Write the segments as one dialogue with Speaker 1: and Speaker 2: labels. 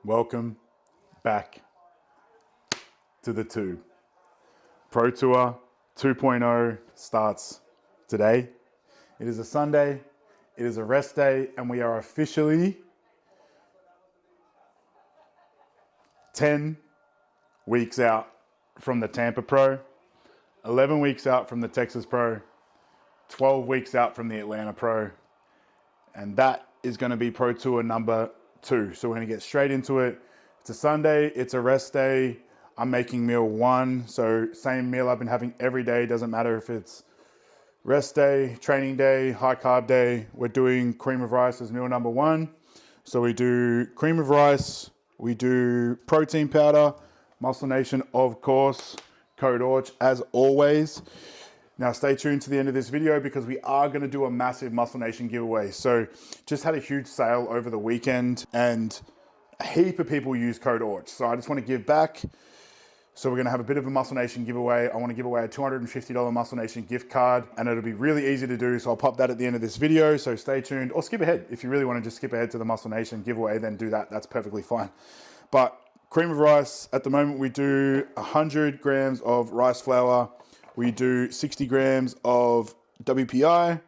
Speaker 1: Welcome back to the tube. Pro Tour 2.0 starts today. It is a Sunday, it is a rest day, and we are officially 10 weeks out from the Tampa Pro, 11 weeks out from the Texas Pro, 12 weeks out from the Atlanta Pro, and that is going to be Pro Tour number 2. So we're going to get straight into it. It's a Sunday, it's a rest day. I'm making meal 1, so same meal I've been having every day. Doesn't matter if it's rest day, training day, high carb day. We're doing cream of rice as meal number 1. So we do cream of rice, we do protein powder, Muscle Nation, of course, code ORCH as always. Now stay tuned to the end of this video because we are going to do a massive Muscle Nation giveaway. So just had a huge sale over the weekend and a heap of people use code ORCH. So I just want to give back. So we're going to have a bit of a Muscle Nation giveaway. I want to give away a $250 Muscle Nation gift card and it'll be really easy to do. So I'll pop that at the end of this video. So stay tuned or skip ahead. If you really want to just skip ahead to the Muscle Nation giveaway, then do that. That's perfectly fine. But cream of rice, at the moment we do 100 grams of rice flour. We do 60 grams of WPI.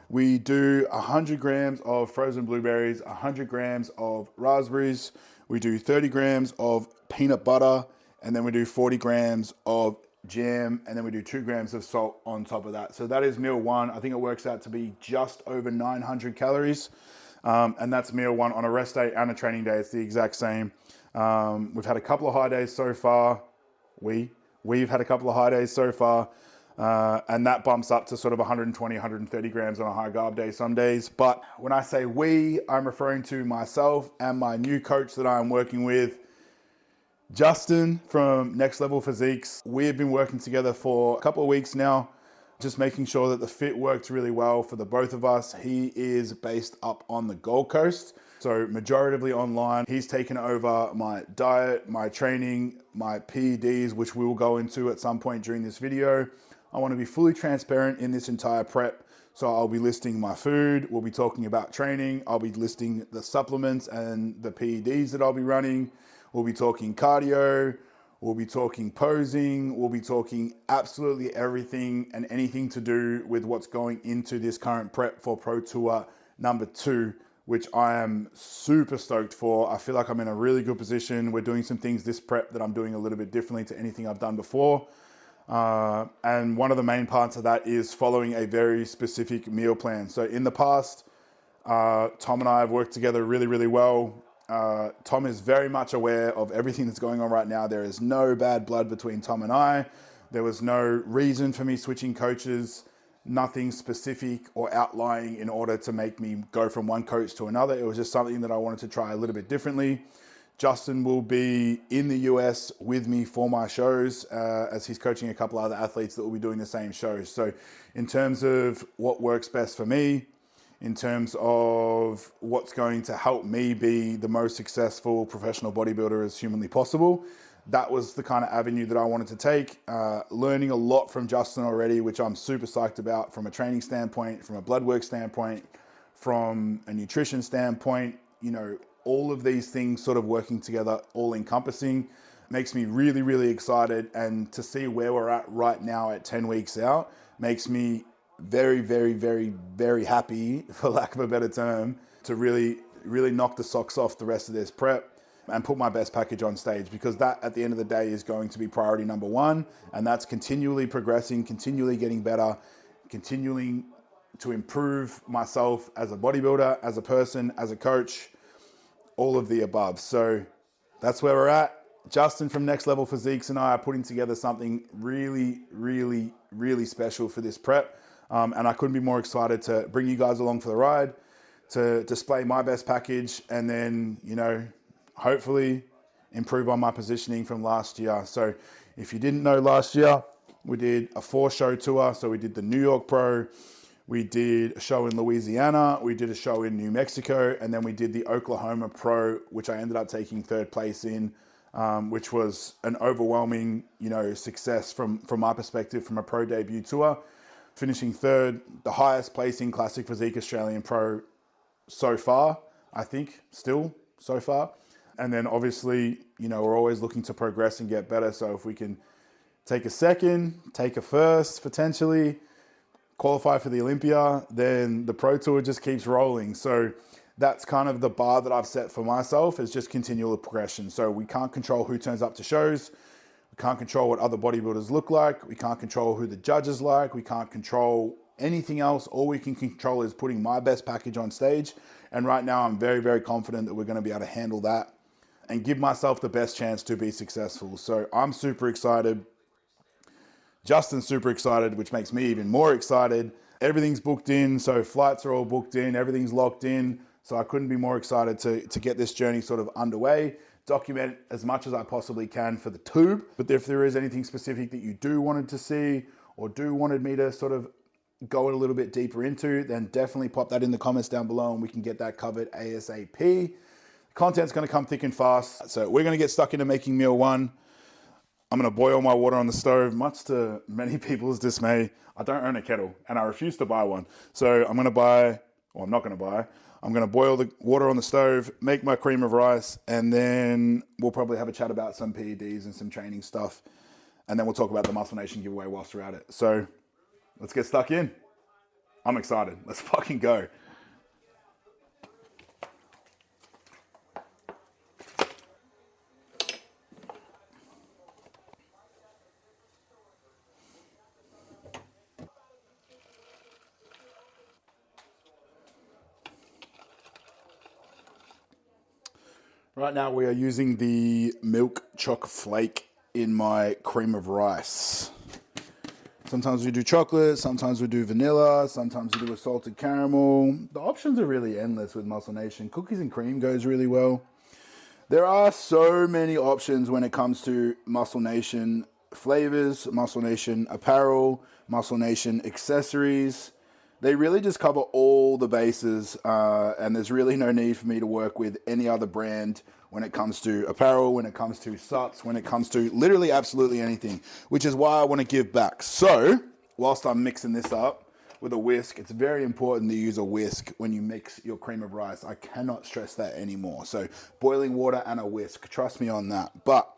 Speaker 1: We do 100 grams of frozen blueberries, 100 grams of raspberries. We do 30 grams of peanut butter, and then we do 40 grams of jam, and then we do 2 grams of salt on top of that. So that is meal 1. I think it works out to be just over 900 calories. And that's meal 1 on a rest day and a training day. It's the exact same. We've had a couple of high days so far. We've had a couple of high days so far, and that bumps up to sort of 120, 130 grams on a high carb day some days. But when I say we, I'm referring to myself and my new coach that I'm working with, Justin from Next Level Physiques. We have been working together for a couple of weeks now, just making sure that the fit works really well for the both of us. He is based up on the Gold Coast, so majoritively online. He's taken over my diet, my training, my PEDs, which we will go into at some point during this video. I want to be fully transparent in this entire prep. So I'll be listing my food. We'll be talking about training. I'll be listing the supplements and the PEDs that I'll be running. We'll be talking cardio. We'll be talking posing. We'll be talking absolutely everything and anything to do with what's going into this current prep for Pro Tour number 2, which I am super stoked for. I feel like I'm in a really good position. We're doing some things this prep that I'm doing a little bit differently to anything I've done before. And one of the main parts of that is following a very specific meal plan. So in the past, Tom and I have worked together really, really well. Tom is very much aware of everything that's going on right now. There is no bad blood between Tom and I. There was no reason for me switching coaches, nothing specific or outlying in order to make me go from one coach to another. It was just something that I wanted to try a little bit differently. Justin will be in the US with me for my shows as he's coaching a couple other athletes that will be doing the same shows. So in terms of what works best for me, in terms of what's going to help me be the most successful professional bodybuilder as humanly possible, that was the kind of avenue that I wanted to take. Learning a lot from Justin already, which I'm super psyched about from a training standpoint, from a blood work standpoint, from a nutrition standpoint. You know, all of these things sort of working together, all encompassing, makes me really, really excited. And to see where we're at right now at 10 weeks out makes me very, very, very, very happy, for lack of a better term, to really, really knock the socks off the rest of this prep and put my best package on stage, because that at the end of the day is going to be priority number 1. And that's continually progressing, continually getting better, continuing to improve myself as a bodybuilder, as a person, as a coach, all of the above. So that's where we're at. Justin from Next Level Physiques and I are putting together something really, really, really special for this prep. And I couldn't be more excited to bring you guys along for the ride, to display my best package, and then, you know, hopefully improve on my positioning from last year. So if you didn't know, last year we did a 4-show tour. So we did the New York Pro, we did a show in Louisiana, we did a show in New Mexico, and then we did the Oklahoma Pro, which I ended up taking 3rd place in, which was an overwhelming, you know, success from my perspective from a pro debut tour. Finishing 3rd, the highest placing Classic Physique Australian Pro so far, I think, still so far. And then obviously, you know, we're always looking to progress and get better. So if we can take a second, take a first, potentially qualify for the Olympia, then the Pro Tour just keeps rolling. So that's kind of the bar that I've set for myself, is just continual progression. So we can't control who turns up to shows. We can't control what other bodybuilders look like. We can't control who the judges like. We can't control anything else. All we can control is putting my best package on stage. And right now I'm very, very confident that we're going to be able to handle that and give myself the best chance to be successful. So I'm super excited. Justin's super excited, which makes me even more excited. Everything's booked in, so flights are all booked in, everything's locked in. So I couldn't be more excited to get this journey sort of underway, document as much as I possibly can for the tube. But if there is anything specific that you do wanted to see or do wanted me to sort of go a little bit deeper into, then definitely pop that in the comments down below and we can get that covered ASAP. Content's gonna come thick and fast. So we're gonna get stuck into making meal one. I'm gonna boil my water on the stove, much to many people's dismay. I don't own a kettle and I refuse to buy one. So I'm not gonna buy. I'm gonna boil the water on the stove, make my cream of rice, and then we'll probably have a chat about some PEDs and some training stuff. And then we'll talk about the Muscle Nation giveaway whilst we're at it. So let's get stuck in. I'm excited. Let's fucking go. Right now we are using the milk choc flake in my cream of rice. Sometimes we do chocolate, sometimes we do vanilla, sometimes we do a salted caramel. The options are really endless with Muscle Nation. Cookies and cream goes really well. There are so many options when it comes to Muscle Nation flavors, Muscle Nation apparel, Muscle Nation accessories. They really just cover all the bases, and there's really no need for me to work with any other brand when it comes to apparel, when it comes to sups, when it comes to literally absolutely anything, which is why I want to give back. So whilst I'm mixing this up with a whisk, it's very important to use a whisk when you mix your cream of rice. I cannot stress that anymore. So boiling water and a whisk, trust me on that. But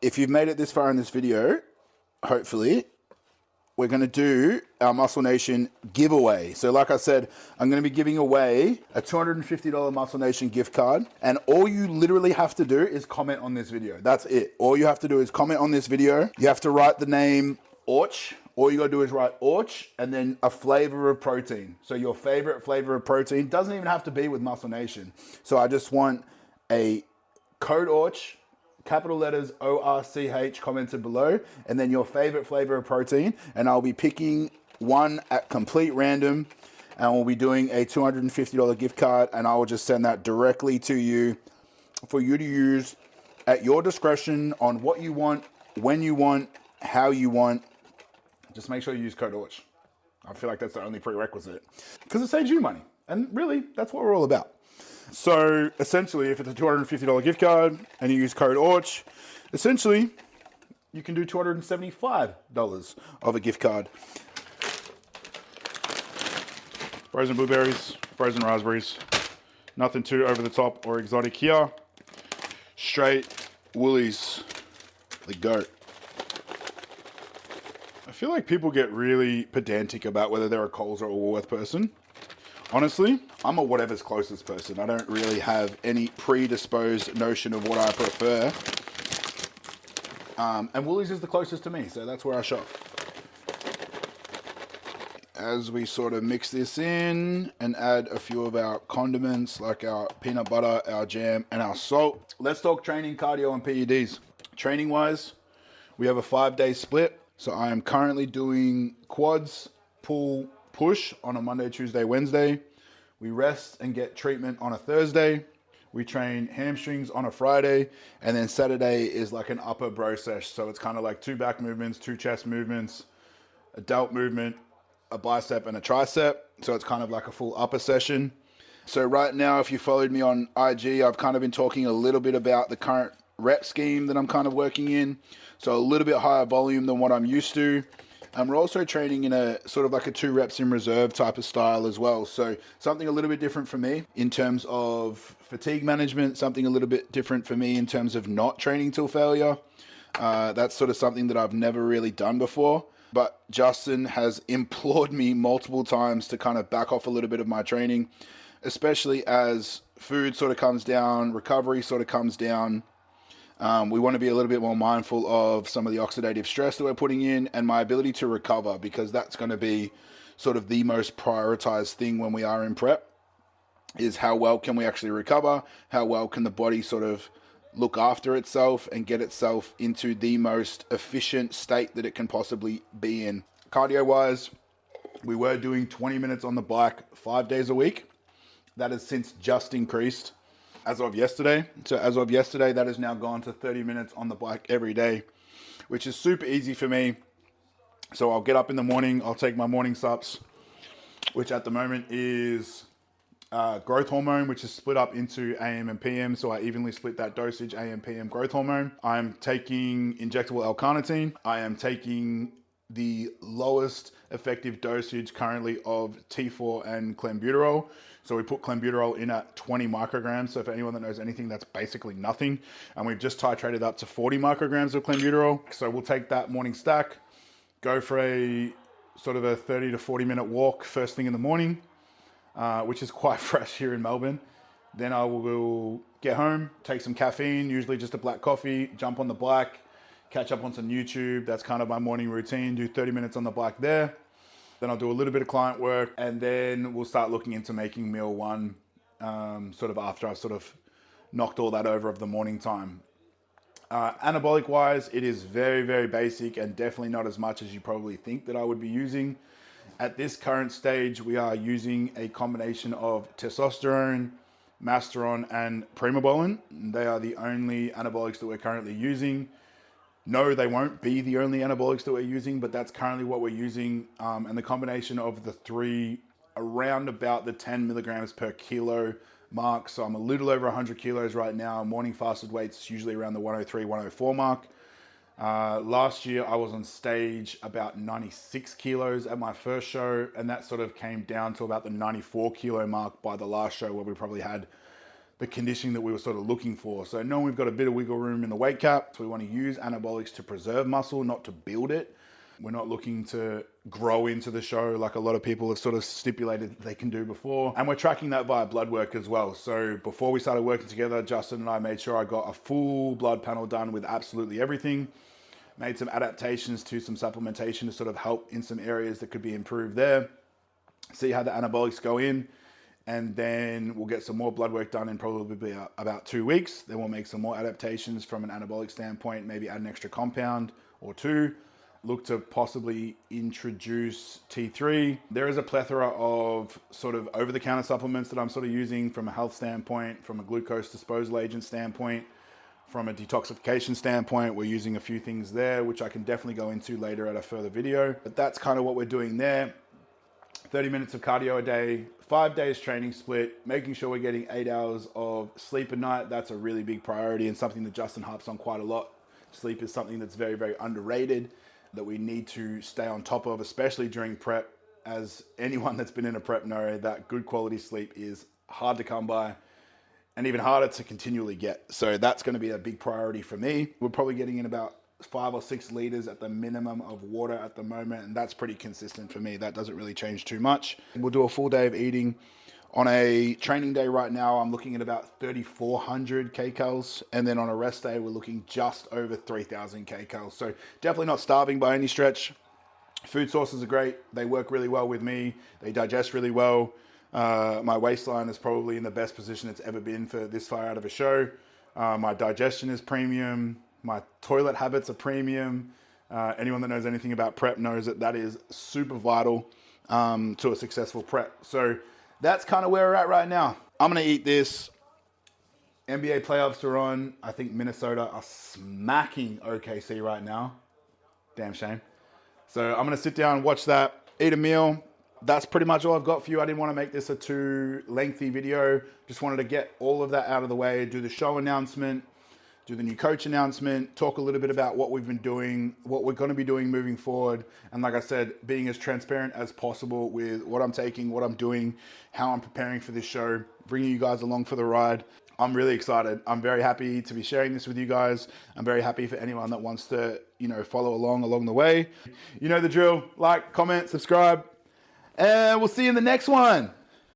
Speaker 1: if you've made it this far in this video, hopefully, we're going to do our Muscle Nation giveaway. So like I said, I'm going to be giving away a $250 Muscle Nation gift card. And all you literally have to do is comment on this video. That's it. All you have to do is comment on this video. You have to write the name ORCH. All you got to do is write ORCH and then a flavor of protein. So your favorite flavor of protein doesn't even have to be with Muscle Nation. So I just want a code ORCH, capital letters ORCH commented below, and then your favorite flavor of protein, and I'll be picking one at complete random, and we'll be doing a $250 gift card, and I will just send that directly to you for you to use at your discretion on what you want, when you want, how you want. Just make sure you use code ORCH. I feel like that's the only prerequisite because it saves you money, and really that's what we're all about. So essentially, if it's a $250 gift card and you use code ORCH, essentially you can do $275 of a gift card. Frozen blueberries, frozen raspberries, nothing too over the top or exotic here. Straight Woolies, the goat. I feel like people get really pedantic about whether they're a Coles or a Woolworth person. Honestly, I'm a whatever's closest person. I don't really have any predisposed notion of what I prefer. And Woolies is the closest to me, so that's where I shop. As we sort of mix this in and add a few of our condiments like our peanut butter, our jam, and our salt, let's talk training, cardio, and PEDs. Training-wise, we have a 5-day split. So I am currently doing quads, pull, push on a Monday, Tuesday, Wednesday. We rest and get treatment on a Thursday. We train hamstrings on a Friday. And then Saturday is like an upper bro sesh. So it's kind of like 2 back movements, 2 chest movements, a delt movement, a bicep and a tricep. So it's kind of like a full upper session. So right now, if you followed me on IG, I've kind of been talking a little bit about the current rep scheme that I'm kind of working in. So a little bit higher volume than what I'm used to.
Speaker 2: And we're also training in a sort of like a 2 reps in reserve type of style as well. So something a little bit different for me in terms of fatigue management, something a little bit different for me in terms of not training till failure. That's sort of something that I've never really done before. But Justin has implored me multiple times to kind of back off a little bit of my training, especially as food sort of comes down, recovery sort of comes down. We want to be a little bit more mindful of some of the oxidative stress that we're putting in and my ability to recover, because that's going to be sort of the most prioritized thing when we are in prep, is how well can we actually recover? How well can the body sort of look after itself and get itself into the most efficient state that it can possibly be in? Cardio wise, we were doing 20 minutes on the bike 5 days a week. That has since just increased as of yesterday. So as of yesterday, that has now gone to 30 minutes on the bike every day, which is super easy for me. So I'll get up in the morning, I'll take my morning sups, which at the moment is growth hormone, which is split up into AM and PM. So I evenly split that dosage, AM, PM growth hormone. I'm taking injectable L-carnitine. I am taking the lowest effective dosage currently of T4 and clenbuterol. So we put clenbuterol in at 20 micrograms. So for anyone that knows anything, that's basically nothing. And we've just titrated up to 40 micrograms of clenbuterol. So we'll take that morning stack, go for a sort of a 30 to 40 minute walk first thing in the morning, which is quite fresh here in Melbourne. Then I will get home, take some caffeine, usually just a black coffee, jump on the bike, catch up on some YouTube. That's kind of my morning routine, do 30 minutes on the bike there. Then I'll do a little bit of client work, and then we'll start looking into making meal one sort of after I've sort of knocked all that over of the morning time. Anabolic wise, it is very, very basic and definitely not as much as you probably think that I would be using. At this current stage, we are using a combination of testosterone, masteron, and primobolan. They are the only anabolics that we're currently using. No, they won't be the only anabolics that we're using, but that's currently what we're using. And the combination of the three, around about the 10 milligrams per kilo mark. So I'm a little over 100 kilos right now. Morning fasted weight's usually around the 103, 104 mark. Last year I was on stage about 96 kilos at my first show, and that sort of came down to about the 94 kilo mark by the last show, where we probably had the conditioning that we were sort of looking for. So knowing we've got a bit of wiggle room in the weight cap, so we want to use anabolics to preserve muscle, not to build it. We're not looking to grow into the show like a lot of people have sort of stipulated that they can do before. And we're tracking that via blood work as well. So before we started working together, Justin and I made sure I got a full blood panel done with absolutely everything. Made some adaptations to some supplementation to sort of help in some areas that could be improved there. See how the anabolics go in. And then we'll get some more blood work done in probably about 2 weeks. Then we'll make some more adaptations from an anabolic standpoint, maybe add an extra compound or two. Look to possibly introduce T3. There is a plethora of sort of over-the-counter supplements that I'm sort of using from a health standpoint, from a glucose disposal agent standpoint, from a detoxification standpoint. We're using a few things there, which I can definitely go into later at a further video. But that's kind of what we're doing there. 30 minutes of cardio a day, 5 days training split, making sure we're getting 8 hours of sleep a night. That's a really big priority and something that Justin harps on quite a lot. Sleep is something that's very, very underrated, that we need to stay on top of, especially during prep. As anyone that's been in a prep know, that good quality sleep is hard to come by and even harder to continually get. So that's going to be a big priority for me. We're probably getting in about 5 or 6 liters at the minimum of water at the moment, and that's pretty consistent for me. That doesn't really change too much. We'll do a full day of eating. On a training day right now, I'm looking at about 3,400 kcals, and then on a rest day, we're looking just over 3,000 kcals. So definitely not starving by any stretch. Food sources are great. They work really well with me. They digest really well. My waistline is probably in the best position it's ever been for this far out of a show. My digestion is premium. My toilet habits are premium. Anyone that knows anything about prep knows that that is super vital to a successful prep. So that's kind of where we're at right now. I'm going to eat this. NBA playoffs are on. I think Minnesota are smacking OKC right now. Damn shame. So I'm going to sit down, watch that, eat a meal. That's pretty much all I've got for you. I didn't want to make this a too lengthy video. Just wanted to get all of that out of the way, do the show announcement, do the new coach announcement, talk a little bit about what we've been doing, what we're going to be doing moving forward. And like I said, being as transparent as possible with what I'm taking, what I'm doing, how I'm preparing for this show, bringing you guys along for the ride. I'm really excited. I'm very happy to be sharing this with you guys. I'm very happy for anyone that wants to, follow along the way. You know the drill. Like, comment, subscribe, and we'll see you in the next one.